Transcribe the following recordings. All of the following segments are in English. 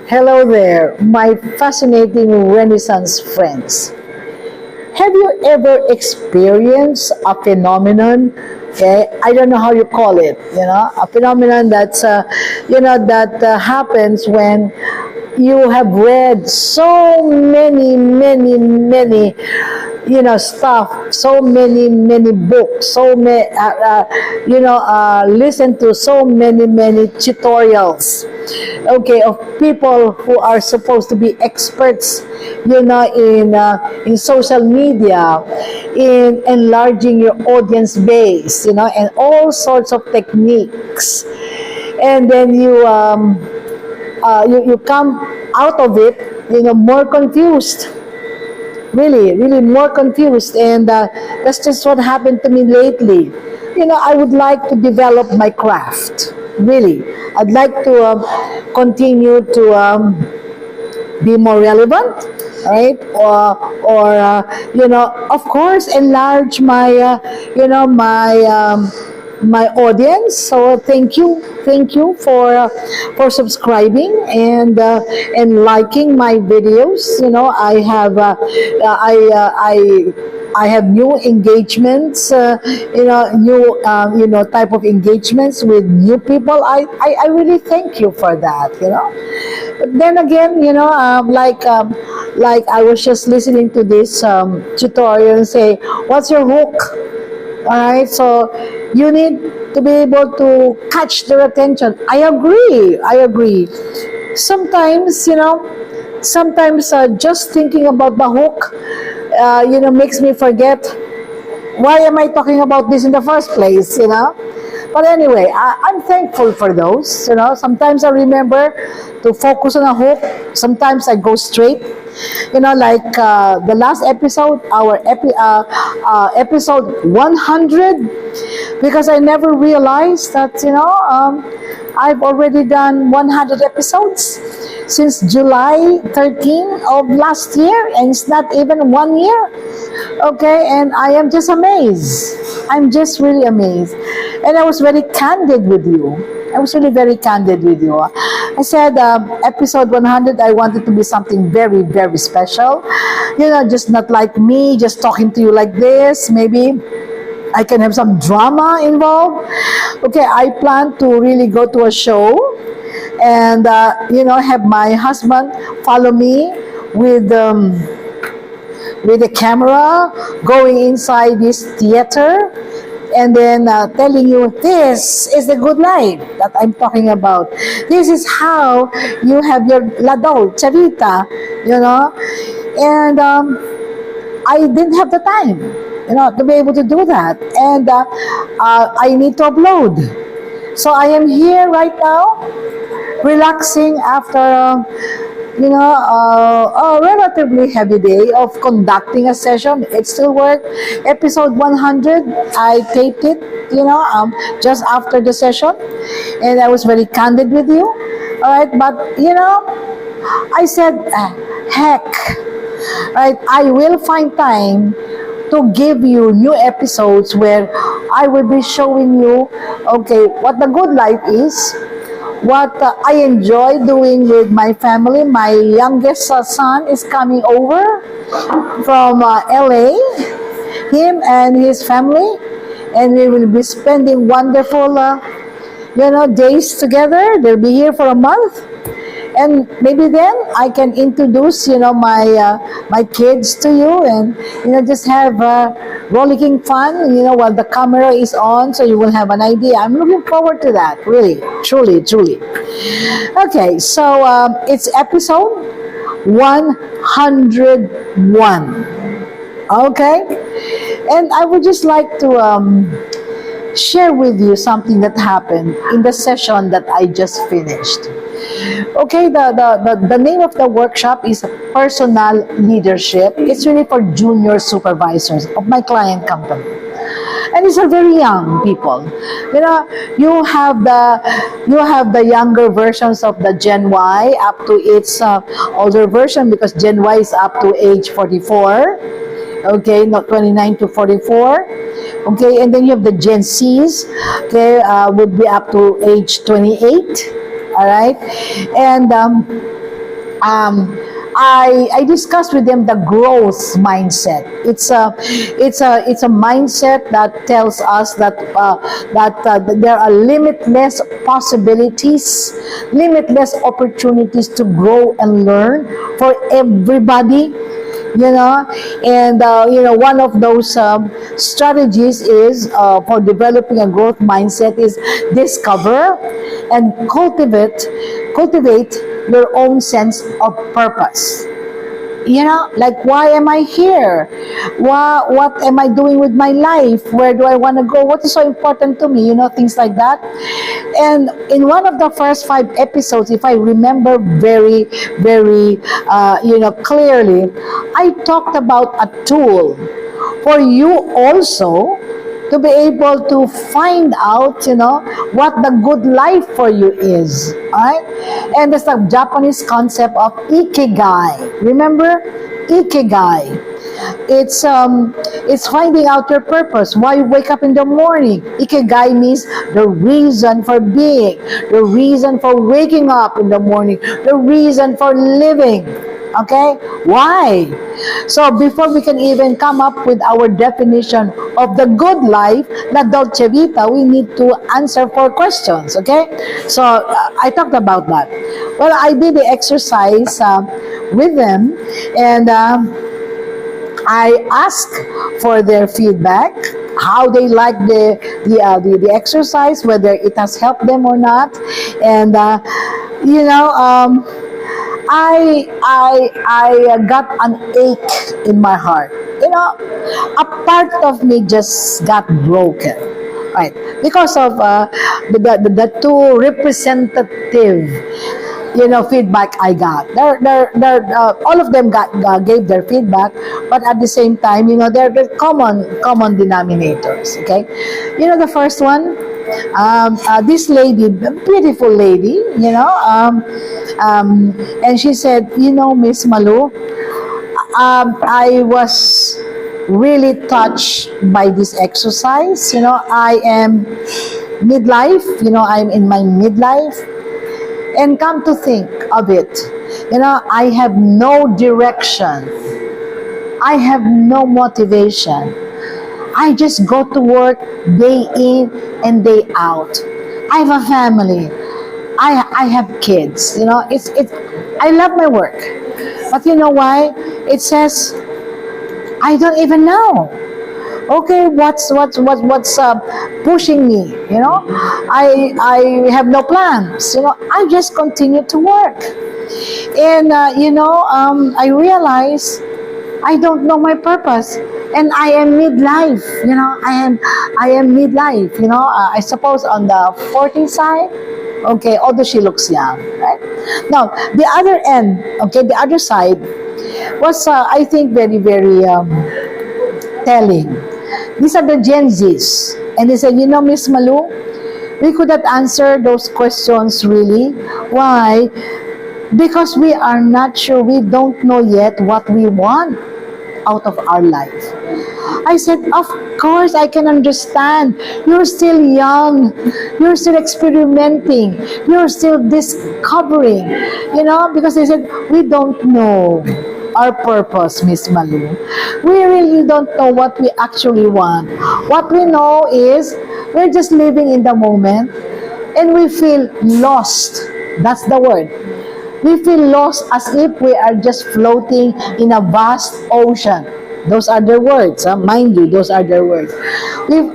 Hello there, my fascinating Renaissance friends. Have you ever experienced a phenomenon? Okay, I don't know how you call it. A phenomenon that happens when you have read so many stuff, so many books, listen to so many tutorials, okay, of people who are supposed to be experts, in social media, in enlarging your audience base, and all sorts of techniques. And then you come out of it, more confused, really more confused. And that's just what happened to me lately. I would like to develop my craft, really. I'd like to continue to be more relevant, right? Or of course, enlarge my my audience. So thank you for subscribing and liking my videos. I have new engagements, new type of engagements with new people. I really thank you for that. But then again, like I was just listening to this tutorial and say, what's your hook? All right, so you need to be able to catch their attention. I agree. Sometimes, just thinking about the hook, makes me forget why am I talking about this in the first place, But anyway, I'm thankful for those, Sometimes I remember to focus on a hook. Sometimes I go straight, like the last episode, our episode 100, because I never realized that, I've already done 100 episodes since July 13 of last year, and it's not even 1 year. Okay, and I am just amazed. I'm just really amazed. And I was very candid with you. I was really very candid with you. I said, episode 100, I wanted to be something very special. Just not like me, just talking to you like this. Maybe I can have some drama involved. Okay, I plan to really go to a show and, have my husband follow me with a camera, going inside this theater, and then telling you, this is the good life that I'm talking about. This is how you have your La Dolce Vita, And I didn't have the time, to be able to do that. And I need to upload. So I am here right now, relaxing after a relatively heavy day of conducting a session. It still worked. Episode 100, I taped it, just after the session, and I was very candid with you. All right, but I said, heck, right? I will find time to give you new episodes where I will be showing you, okay, what the good life is, what I enjoy doing with my family. My youngest son is coming over from LA, him and his family, and we will be spending wonderful, days together. They'll be here for a month, and maybe then I can introduce, my kids to you, and just have rollicking fun, while the camera is on, so you will have an idea. I'm looking forward to that, really, truly. Okay, so it's episode 101. Okay, and I would just like to share with you something that happened in the session that I just finished. Okay, the name of the workshop is Personal Leadership. It's really for junior supervisors of my client company. And these are very young people. You have the younger versions of the Gen Y up to its older version, because Gen Y is up to age 44. Okay, not 29 to 44. Okay, and then you have the Gen Zs. Okay, would be up to age 28. All right, and I discussed with them the growth mindset. It's a mindset that tells us that there are limitless possibilities, limitless opportunities to grow and learn for everybody. And one of those strategies is for developing a growth mindset is discover and cultivate your own sense of purpose. Like, why am I here? What am I doing with my life? Where do I want to go? What is so important to me? Things like that. And in one of the first 5 episodes, if I remember very, very, clearly, I talked about a tool for you also to be able to find out, what the good life for you is. Alright? And it's the Japanese concept of ikigai. Remember? Ikigai. It's finding out your purpose. Why you wake up in the morning. Ikigai means the reason for being, the reason for waking up in the morning, the reason for living. Okay? Why? So before we can even come up with our definition of the good life, na dolce vita, we need to answer 4 questions. Okay? So I talked about that. Well, I did the exercise with them, and I asked for their feedback, how they like the exercise, whether it has helped them or not, and I got an ache in my heart. A part of me just got broken, right? Because of the 2 representative, feedback I got. All of them gave their feedback, but at the same time, they're common denominators. Okay, the first one. This lady, beautiful lady, and she said, Miss Malu, I was really touched by this exercise. I am midlife, I'm in my midlife, and come to think of it, I have no direction, I have no motivation. I just go to work day in and day out. I have a family. I have kids. I love my work. But you know why? It says I don't even know. Okay, what's pushing me? I have no plans. I just continue to work. And I realize I don't know my purpose. And I am midlife, I am midlife, I suppose on the 40 side. Okay, although she looks young, right? Now, the other end, okay, the other side was, I think, very, very telling. These are the Gen Zs. And they said, Miss Malu, we could not answer those questions really. Why? Because we are not sure, we don't know yet what we want out of our life. I said, of course, I can understand. You're still young. You're still experimenting. You're still discovering. Because they said, we don't know our purpose, Miss Malu. We really don't know what we actually want. What we know is we're just living in the moment and we feel lost. That's the word. We feel lost as if we are just floating in a vast ocean. Those are their words. Mind you, those are their words. We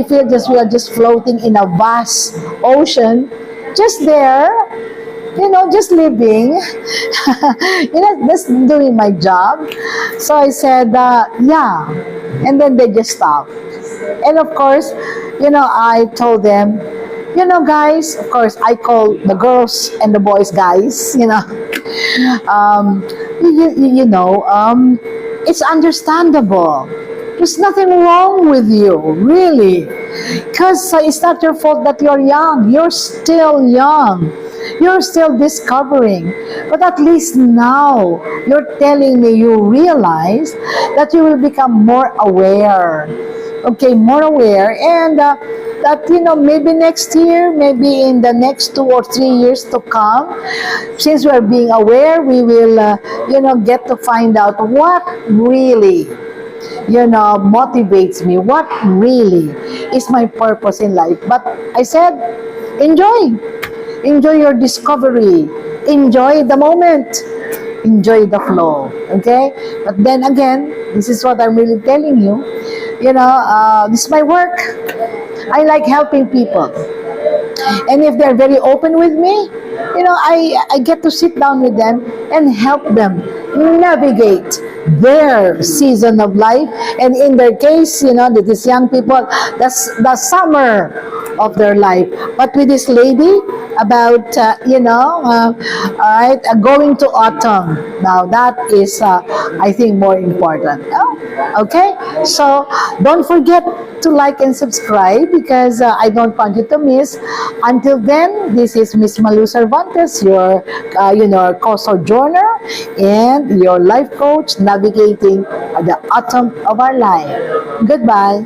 feel we are just floating in a vast ocean, just there, just living, just doing my job. So I said, yeah. And then they just stopped. And of course, I told them, guys, of course, I call the girls and the boys guys, it's understandable. There's nothing wrong with you, really. Because it's not your fault that you're young. You're still young. You're still discovering. But at least now, you're telling me you realize that you will become more aware. okay, more aware, and that, maybe next year, maybe in the next 2 or 3 years to come, since we are being aware, we will, get to find out what really, motivates me, what really is my purpose in life. But I said, enjoy. Enjoy your discovery. Enjoy the moment. Enjoy the flow. Okay? But then again, this is what I'm really telling you. This is my work. I like helping people. And if they're very open with me, I get to sit down with them and help them navigate their season of life. And in their case, these young people, that's the summer of their life. But with this lady, about, all right, going to autumn. Now, that is, I think, more important. Oh, okay? So, don't forget to like and subscribe, because I don't want you to miss. Until then, this is Miss Malu Cervantes, your, co-sojourner and your life coach, navigating the autumn of our life. Goodbye.